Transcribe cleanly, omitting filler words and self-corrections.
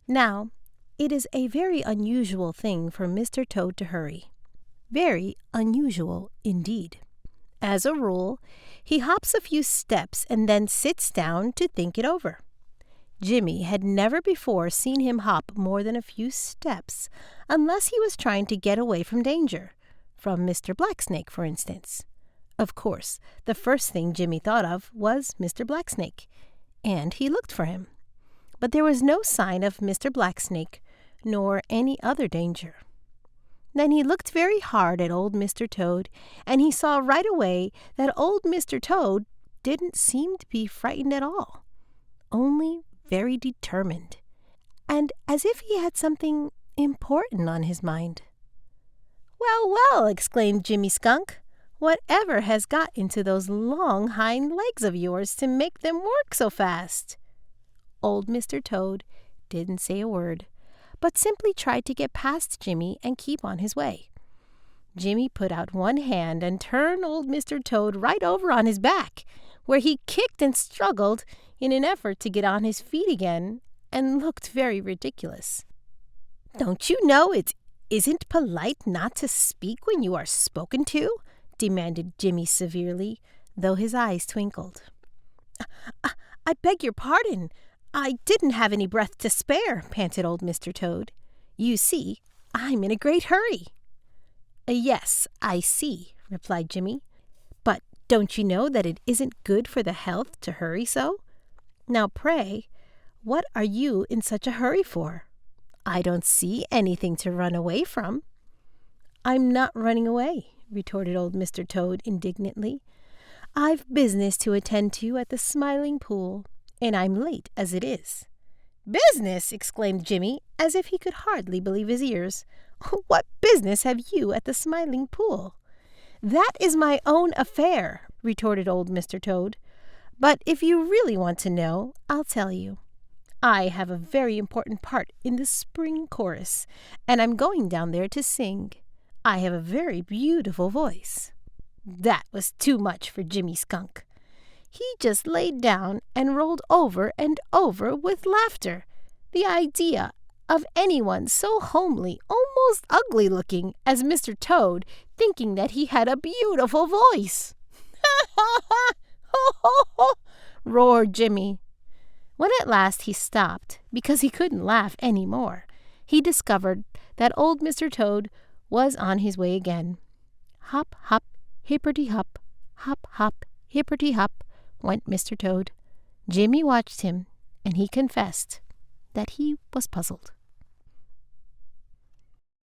Now, it is a very unusual thing for Mr. Toad to hurry. Very unusual indeed. As a rule, he hops a few steps and then sits down to think it over. Jimmy had never before seen him hop more than a few steps, unless he was trying to get away from danger, from Mr. Blacksnake, for instance. Of course, the first thing Jimmy thought of was Mr. Blacksnake, and he looked for him. But there was no sign of Mr. Blacksnake, nor any other danger. Then he looked very hard at old Mr. Toad, and he saw right away that old Mr. Toad didn't seem to be frightened at all, only very determined, and as if he had something important on his mind. "Well, well," exclaimed Jimmy Skunk, "whatever has got into those long hind legs of yours to make them work so fast?" Old Mr. Toad didn't say a word, but simply tried to get past Jimmy and keep on his way. Jimmy put out one hand and turned old Mr. Toad right over on his back, where he kicked and struggled in an effort to get on his feet again, and looked very ridiculous. "Don't you know it isn't polite not to speak when you are spoken to?" demanded Jimmy severely, though his eyes twinkled. I beg your pardon. I didn't have any breath to spare," panted old Mr. Toad. "You see, I'm in a great hurry." "Yes, I see," replied Jimmy. "But don't you know that it isn't good for the health to hurry so? Now, pray, what are you in such a hurry for? I don't see anything to run away from." "I'm not running away," retorted old Mr. Toad indignantly. "I've business to attend to at the Smiling Pool, and I'm late as it is." "Business!" exclaimed Jimmy, as if he could hardly believe his ears. "What business have you at the Smiling Pool?" "That is my own affair," retorted old Mr. Toad. "But if you really want to know, I'll tell you. I have a very important part in the spring chorus, and I'm going down there to sing. I have a very beautiful voice." That was too much for Jimmy Skunk. He just laid down and rolled over and over with laughter. The idea of anyone so homely, almost ugly-looking as Mr. Toad thinking that he had a beautiful voice. "Ha, ha, ha! Ho, ho, ho!" roared Jimmy. When at last he stopped, because he couldn't laugh any more, he discovered that old Mr. Toad was on his way again. Hop, hop, hipperty-hop, hop, hop, hipperty-hop, went Mr. Toad. Jimmy watched him, and he confessed that he was puzzled.